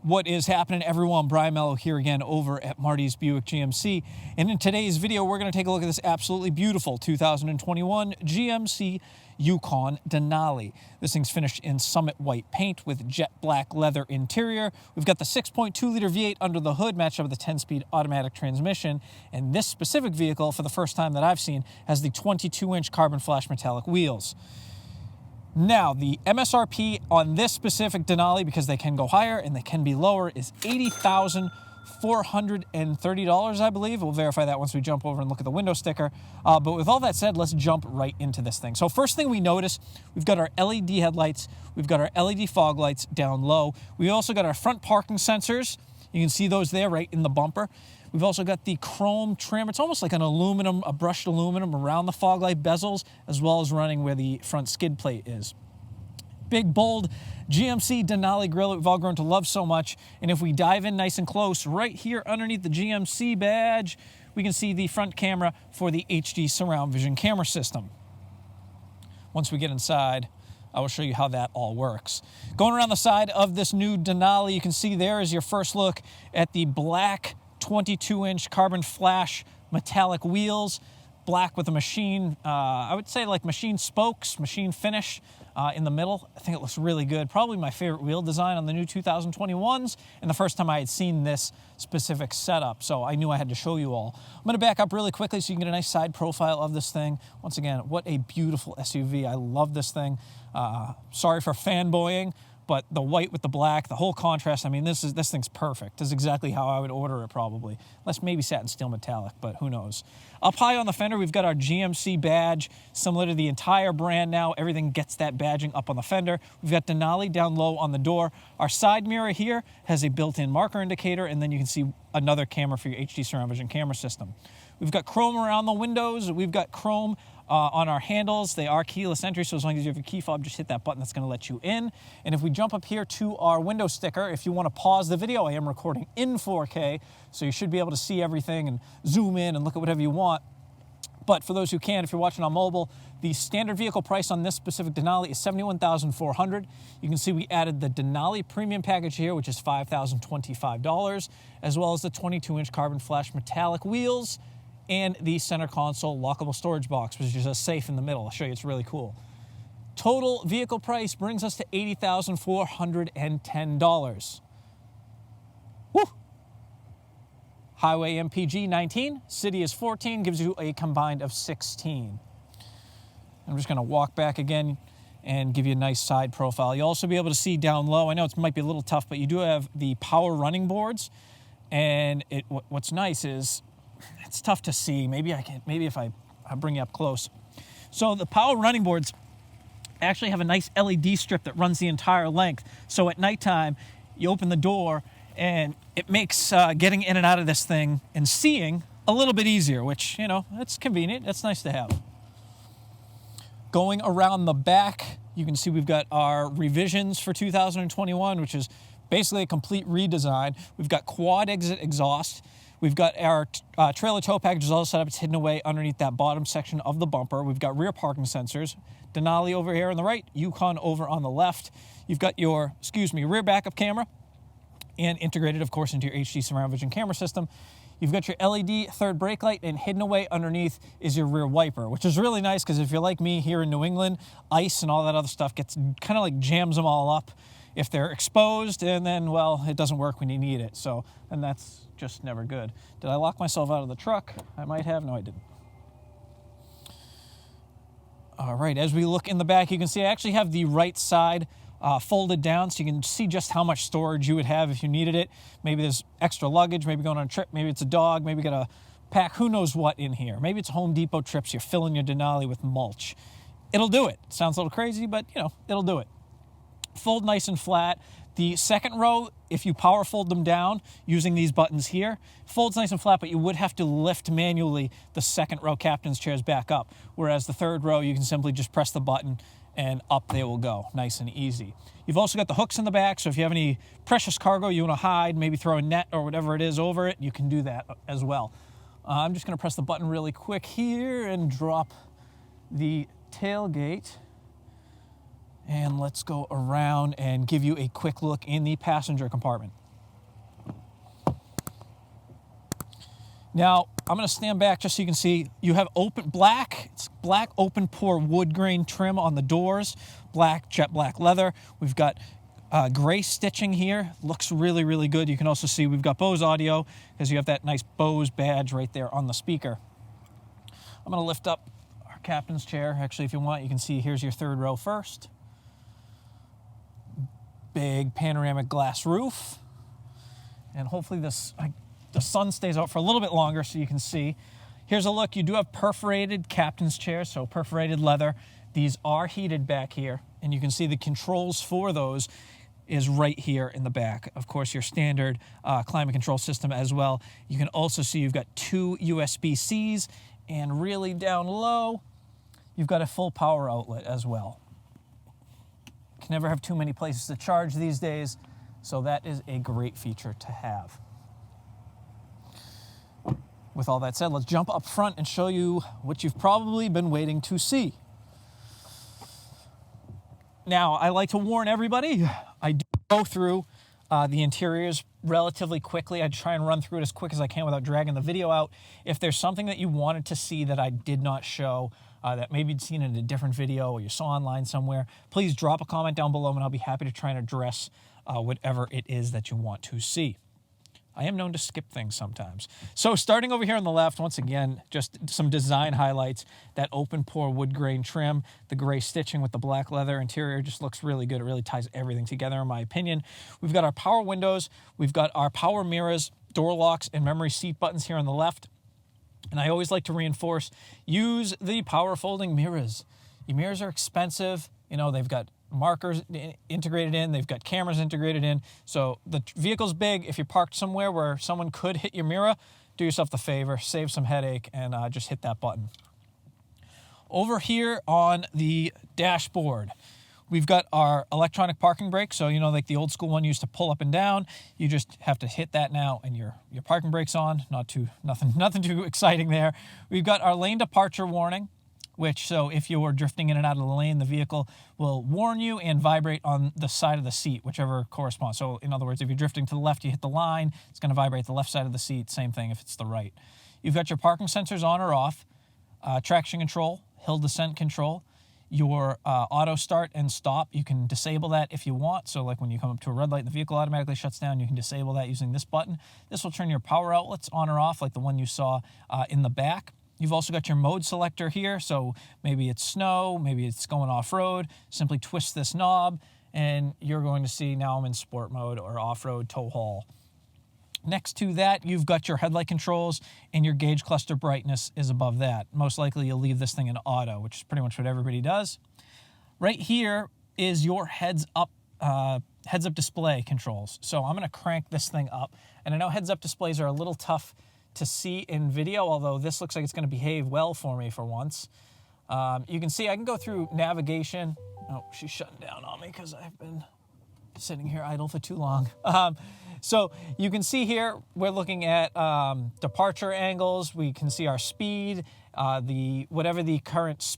What is happening, everyone? Brian Mello here again over at Marty's Buick GMC. And in today's video, we're going to take a look at this absolutely beautiful 2021 GMC Yukon Denali. This thing's finished in summit white paint with jet black leather interior. We've got the 6.2-liter V8 under the hood, matched up with a 10-speed automatic transmission. And this specific vehicle, for the first time that I've seen, has the 22-inch carbon flash metallic wheels. Now, the MSRP on this specific Denali, because they can go higher and they can be lower, is $80,430, I believe. We'll verify that once we jump over and look at the window sticker. But with all that said, let's jump right into this thing. So first thing we notice, we've got our LED headlights. We've got our LED fog lights down low. We also got our front parking sensors. You can see those there right in the bumper. We've also got the chrome trim. It's almost like an aluminum, a brushed aluminum around the fog light bezels, as well as running where the front skid plate is. Big, bold GMC Denali grille that we've all grown to love so much. And if we dive in nice and close, right here underneath the GMC badge, we can see the front camera for the HD surround vision camera system. Once we get inside, I will show you how that all works. Going around the side of this new Denali, you can see there is your first look at the black 22-inch carbon flash metallic wheels, black with a machine, I would say like machine spokes, machine finish in the middle. I think it looks really good. Probably my favorite wheel design on the new 2021s, and the first time I had seen this specific setup, so I knew I had to show you all. I'm going to back up really quickly so you can get a nice side profile of this thing. Once again, what a beautiful SUV. I love this thing. Sorry for fanboying, but the white with the black, the whole contrast, I mean, this thing's perfect. This is exactly how I would order it probably. Unless maybe satin steel metallic, but who knows. Up high on the fender, we've got our GMC badge, similar to the entire brand now. Everything gets that badging up on the fender. We've got Denali down low on the door. Our side mirror here has a built-in marker indicator, and then you can see another camera for your HD surround vision camera system. We've got chrome around the windows. We've got chrome on our handles. They are keyless entry, so as long as you have your key fob, just hit that button. That's going to let you in. And if we jump up here to our window sticker, if you want to pause the video, I am recording in 4K, so you should be able to see everything and zoom in and look at whatever you want. But for those who can, if you're watching on mobile, the standard vehicle price on this specific Denali is $71,400. You can see we added the Denali premium package here, which is $5,025, as well as the 22-inch carbon flash metallic wheels and the center console lockable storage box, which is a safe in the middle. I'll show you, it's really cool. Total vehicle price brings us to $80,410. Woo! Highway MPG 19, city is 14, gives you a combined of 16. I'm just gonna walk back again and give you a nice side profile. You'll also be able to see down low, I know it might be a little tough, but you do have the power running boards. And what's nice is, it's tough to see. Maybe if I bring you up close. So the power running boards actually have a nice LED strip that runs the entire length. So at nighttime, you open the door and it makes getting in and out of this thing and seeing a little bit easier, which, you know, it's convenient. It's nice to have. Going around the back, you can see we've got our revisions for 2021, which is basically a complete redesign. We've got quad exit exhaust. We've got our trailer tow package is all set up. It's hidden away underneath that bottom section of the bumper. We've got rear parking sensors. Denali over here on the right, Yukon over on the left. You've got your, rear backup camera, and integrated, of course, into your HD surround vision camera system. You've got your LED third brake light, and hidden away underneath is your rear wiper, which is really nice because if you're like me here in New England, ice and all that other stuff gets kind of like jams them all up if they're exposed, and then, well, it doesn't work when you need it. So, and that's just never good. Did I lock myself out of the truck? I might have. No, I didn't. All right, as we look in the back, you can see I actually have the right side folded down, so you can see just how much storage you would have if you needed it. Maybe there's extra luggage, maybe going on a trip, maybe it's a dog, maybe you got to pack who knows what in here. Maybe it's Home Depot trips, you're filling your Denali with mulch. It'll do it. Sounds a little crazy, but, you know, it'll do it. Fold nice and flat. The second row, if you power fold them down using these buttons here, folds nice and flat, but you would have to lift manually the second row captain's chairs back up. Whereas the third row, you can simply just press the button and up they will go, nice and easy. You've also got the hooks in the back, so if you have any precious cargo you want to hide, maybe throw a net or whatever it is over it, you can do that as well. I'm just going to press the button really quick here and drop the tailgate. And let's go around and give you a quick look in the passenger compartment. Now, I'm going to stand back just so you can see. You have it's black open pore wood grain trim on the doors, jet black leather. We've got gray stitching here. Looks really, really good. You can also see we've got Bose audio because you have that nice Bose badge right there on the speaker. I'm going to lift up our captain's chair. Actually, if you want, you can see here's your third row first. Big panoramic glass roof. And hopefully the sun stays out for a little bit longer so you can see. Here's a look. You do have perforated captain's chairs, so perforated leather. These are heated back here, and you can see the controls for those is right here in the back. Of course, your standard climate control system as well. You can also see you've got 2 USB-Cs, and really down low, you've got a full power outlet as well. You can never have too many places to charge these days, so that is a great feature to have. With all that said, let's jump up front and show you what you've probably been waiting to see. Now, I like to warn everybody, I do go through the interiors relatively quickly. I try and run through it as quick as I can without dragging the video out. If there's something that you wanted to see that I did not show, that maybe you'd seen in a different video or you saw online somewhere, please drop a comment down below and I'll be happy to try and address whatever it is that you want to see. I am known to skip things sometimes. So starting over here on the left, once again, just some design highlights. That open pore wood grain trim, the gray stitching with the black leather interior just looks really good. It really ties everything together in my opinion. We've got our power windows. We've got our power mirrors, door locks, and memory seat buttons here on the left. And I always like to reinforce, use the power folding mirrors. Your mirrors are expensive. You know, they've got markers integrated in, they've got cameras integrated in. So the vehicle's big. If you're parked somewhere where someone could hit your mirror, do yourself the favor, save some headache, and just hit that button. Over here on the dashboard, we've got our electronic parking brake. So, you know, like the old school one used to pull up and down. You just have to hit that now and your parking brake's on. Nothing too exciting there. We've got our lane departure warning, which, so if you're drifting in and out of the lane, the vehicle will warn you and vibrate on the side of the seat, whichever corresponds. So in other words, if you're drifting to the left, you hit the line, it's going to vibrate the left side of the seat. Same thing if it's the right. You've got your parking sensors on or off, traction control, hill descent control, your auto start and stop. You can disable that if you want. So like when you come up to a red light, the vehicle automatically shuts down. You can disable that using this button. This will turn your power outlets on or off like the one you saw in the back. You've also got your mode selector here, so maybe it's snow, maybe it's going off-road. Simply twist this knob, and you're going to see now I'm in sport mode or off-road tow haul. Next to that, you've got your headlight controls, and your gauge cluster brightness is above that. Most likely you'll leave this thing in auto, which is pretty much what everybody does. Right here is your heads-up display controls. So I'm going to crank this thing up, and I know heads-up displays are a little tough to see in video, although this looks like it's going to behave well for me for once. You can see I can go through navigation. Oh, she's shutting down on me because I've been sitting here idle for too long. So you can see here we're looking at departure angles. We can see our speed. Whatever the current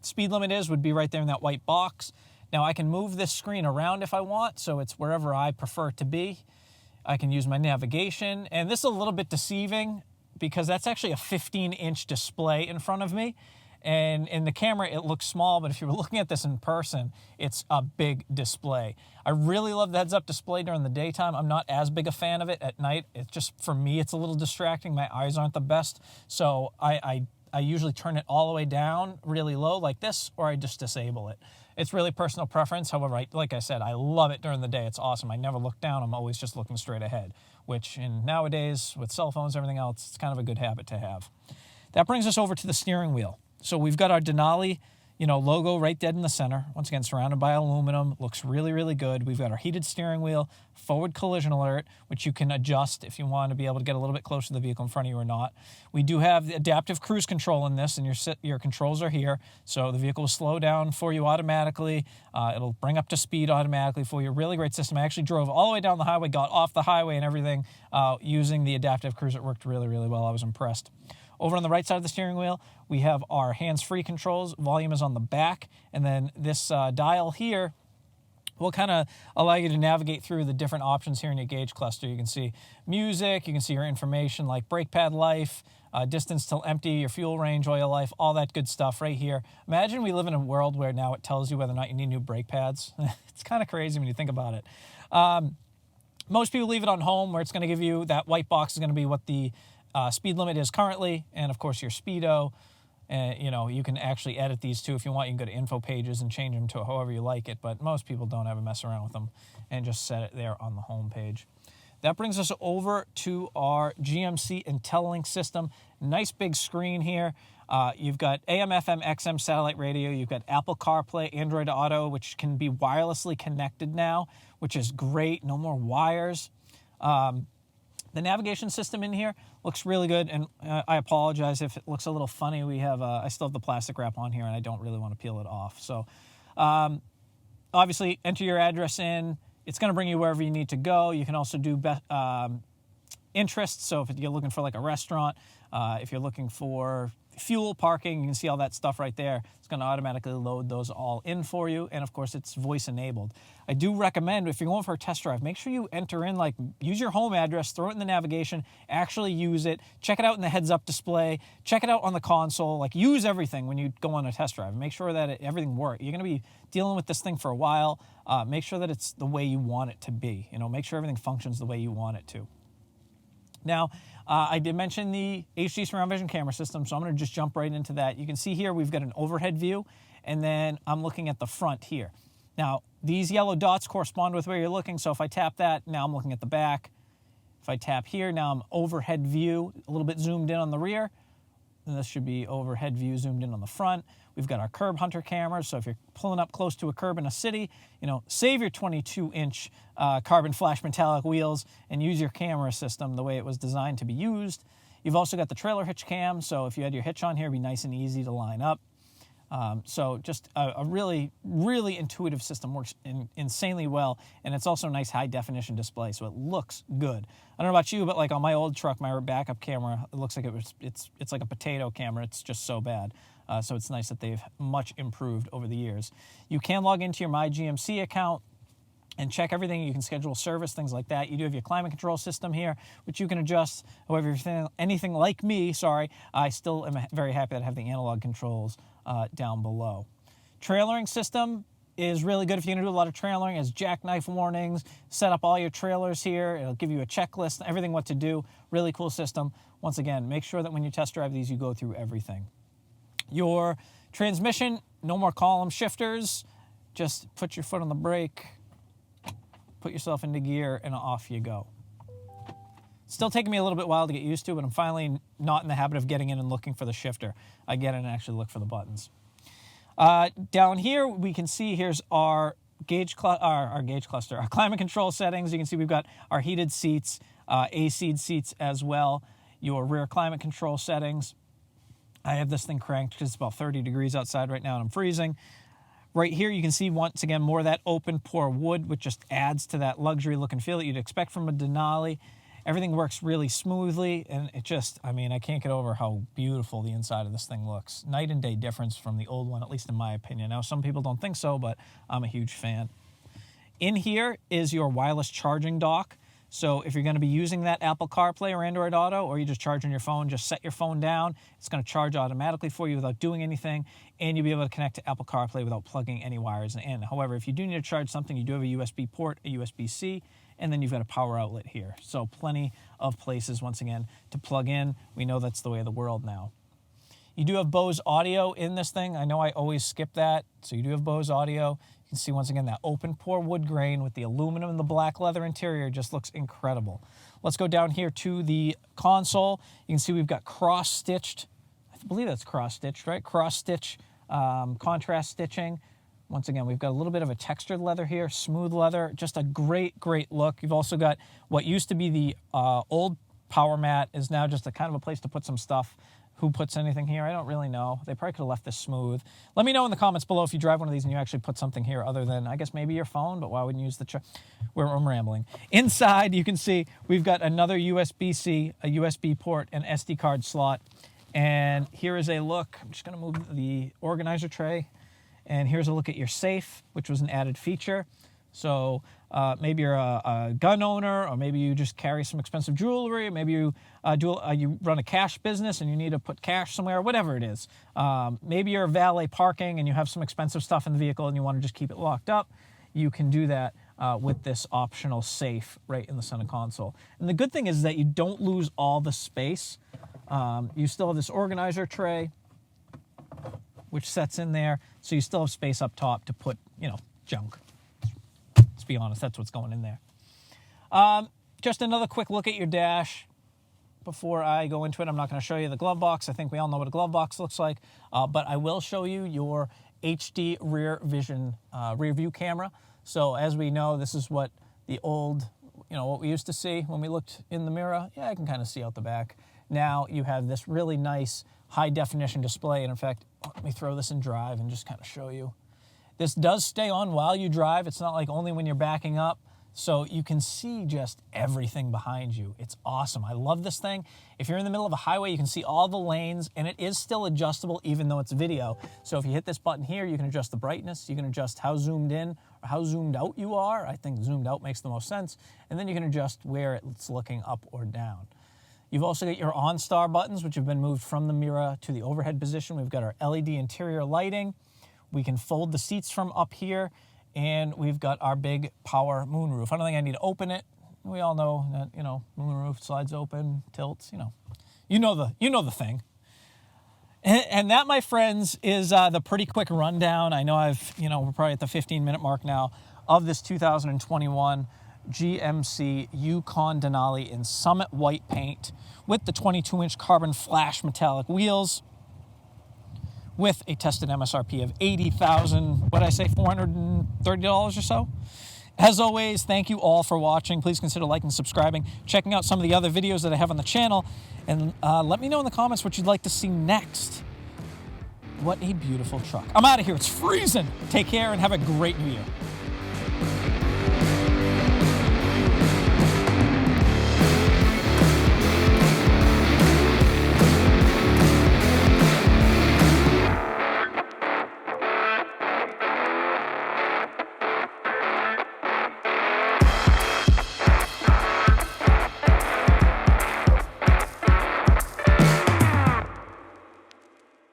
speed limit is would be right there in that white box. Now I can move this screen around if I want, so it's wherever I prefer it to be. I can use my navigation, and this is a little bit deceiving because that's actually a 15-inch display in front of me, and in the camera it looks small, but if you were looking at this in person, it's a big display. I really love the heads-up display during the daytime. I'm not as big a fan of it at night. It's just, for me, it's a little distracting. My eyes aren't the best, so I usually turn it all the way down really low like this, or I just disable it. It's really personal preference. However, like I said, I love it during the day. It's awesome. I never look down. I'm always just looking straight ahead, which nowadays with cell phones and everything else, it's kind of a good habit to have. That brings us over to the steering wheel. So we've got our Denali, logo right dead in the center. Once again, surrounded by aluminum. Looks really, really good. We've got our heated steering wheel, forward collision alert, which you can adjust if you want to be able to get a little bit closer to the vehicle in front of you or not. We do have the adaptive cruise control in this, and your controls are here. So the vehicle will slow down for you automatically. It'll bring up to speed automatically for you. Really great system. I actually drove all the way down the highway, got off the highway and everything using the adaptive cruise. It worked really, really well. I was impressed. Over on the right side of the steering wheel, we have our hands-free controls. Volume is on the back, and then this dial here will kind of allow you to navigate through the different options here in your gauge cluster. You can see music, you can see your information like brake pad life, distance till empty, your fuel range, oil life, all that good stuff right here. Imagine we live in a world where now it tells you whether or not you need new brake pads. It's kind of crazy when you think about it. Most people leave it on home, where it's going to give you, that white box is going to be what the speed limit is currently, and of course your speedo. And, you know, you can actually edit these too if you want. You can go to info pages and change them to however you like it, but most people don't ever mess around with them and just set it there on the home page. That brings us over to our GMC Intellilink system. Nice big screen here. You've got AM, FM, XM satellite radio. You've got Apple CarPlay, Android Auto, which can be wirelessly connected now, which is great. No more wires. The navigation system in here looks really good, and I apologize if it looks a little funny. We have I still have the plastic wrap on here, and I don't really want to peel it off. So obviously, enter your address in. It's going to bring you wherever you need to go. You can also do interests, so if you're looking for like a restaurant, if you're looking for fuel, parking, you can see all that stuff right there. It's going to automatically load those all in for you, and of course it's voice enabled. I do recommend, if you're going for a test drive, make sure you enter in, like, use your home address, throw it in the navigation, actually use it, check it out in the heads-up display, check it out on the console, like, use everything when you go on a test drive. Make sure that everything works. You're going to be dealing with this thing for a while. Make sure that it's the way you want it to be. You know, make sure everything functions the way you want it to. Now, I did mention the HD surround vision camera system, so I'm going to just jump right into that. You can see here we've got an overhead view, and then I'm looking at the front here. Now, these yellow dots correspond with where you're looking, so if I tap that, now I'm looking at the back. If I tap here, now I'm overhead view, a little bit zoomed in on the rear. And this should be overhead view zoomed in on the front. We've got our curb hunter cameras, so if you're pulling up close to a curb in a city, you know, save your 22-inch carbon flash metallic wheels and use your camera system the way it was designed to be used. You've also got the trailer hitch cam, so if you had your hitch on here, it'd be nice and easy to line up. So just a really, really intuitive system, works insanely well, and it's also a nice high-definition display, so it looks good. I don't know about you, but like on my old truck, my backup camera, it looks like it's like a potato camera. It's just so bad. So it's nice that they've much improved over the years. You can log into your My GMC account and check everything. You can schedule service, things like that. You do have your climate control system here, which you can adjust. However, if you're anything like me, I still am very happy that I have the analog controls down below. Trailering system is really good if you're going to do a lot of trailering. It has jackknife warnings, set up all your trailers here. It'll give you a checklist, everything what to do. Really cool system. Once again, make sure that when you test drive these, you go through everything. Your transmission, no more column shifters. Just put your foot on the brake, put yourself into gear, and off you go. Still taking me a little bit while to get used to, but I'm finally not in the habit of getting in and looking for the shifter. I get in and actually look for the buttons. Down here, we can see here's our cluster, our climate control settings. You can see we've got our heated seats, AC seats as well, your rear climate control settings. I have this thing cranked because it's about 30 degrees outside right now and I'm freezing. Right here, you can see, once again, more of that open pore wood, which just adds to that luxury look and feel that you'd expect from a Denali. Everything works really smoothly, and it just, I mean, I can't get over how beautiful the inside of this thing looks. Night and day difference from the old one, at least in my opinion. Now, some people don't think so, but I'm a huge fan. In here is your wireless charging dock. So if you're going to be using that Apple CarPlay or Android Auto, or you just charge on your phone, just set your phone down. It's going to charge automatically for you without doing anything, and you'll be able to connect to Apple CarPlay without plugging any wires in. However, if you do need to charge something, you do have a USB port, a USB-C, and then you've got a power outlet here. So plenty of places, once again, to plug in. We know that's the way of the world now. You do have Bose audio in this thing. I know I always skip that. So you do have Bose audio. You can see, once again, that open pore wood grain with the aluminum and the black leather interior just looks incredible. Let's go down here to the console. You can see we've got cross-stitched, I believe that's cross-stitched, right? Cross-stitch contrast stitching. Once again, we've got a little bit of a textured leather here, smooth leather, just a great, great look. You've also got what used to be the old power mat is now just a kind of a place to put some stuff. Who puts anything here? I don't really know. They probably could have left this smooth. Let me know in the comments below if you drive one of these and you actually put something here other than, I guess, maybe your phone, but why wouldn't you use the I'm rambling. Inside, you can see we've got another USB-C, a USB port, an SD card slot. And here is a look. I'm just going to move the organizer tray. And here's a look at your safe, which was an added feature. So maybe you're a gun owner, or maybe you just carry some expensive jewelry, or maybe you you run a cash business and you need to put cash somewhere, whatever it is. Maybe you're valet parking and you have some expensive stuff in the vehicle and you want to just keep it locked up. You can do that with this optional safe right in the center console. And the good thing is that you don't lose all the space. You still have this organizer tray, which sets in there, so you still have space up top to put, junk. Let's be honest, that's what's going in there. Just another quick look at your dash before I go into it. I'm not going to show you the glove box. I think we all know what a glove box looks like, but I will show you your HD rear vision rear view camera. So as we know, this is what the old, what we used to see when we looked in the mirror. Yeah, I can kind of see out the back. Now you have this really nice high definition display. And in fact, let me throw this in drive and just kind of show you. This does stay on while you drive. It's not like only when you're backing up. So you can see just everything behind you. It's awesome. I love this thing. If you're in the middle of a highway, you can see all the lanes, and it is still adjustable even though it's video. So if you hit this button here, you can adjust the brightness. You can adjust how zoomed in or how zoomed out you are. I think zoomed out makes the most sense. And then you can adjust where it's looking up or down. You've also got your OnStar buttons, which have been moved from the mirror to the overhead position. We've got our LED interior lighting. We can fold the seats from up here. And we've got our big power moonroof. I don't think I need to open it. We all know that, moonroof slides open, tilts, You know the thing. And that, my friends, is the pretty quick rundown. I know we're probably at the 15-minute mark now of this 2021 GMC Yukon Denali in Summit White paint with the 22-inch carbon flash metallic wheels, with a tested MSRP of $80,000, $430 or so. As always, thank you all for watching. Please consider liking, subscribing, checking out some of the other videos that I have on the channel, and let me know in the comments what you'd like to see next. What a beautiful truck. I'm out of here. It's freezing. Take care and have a great new year.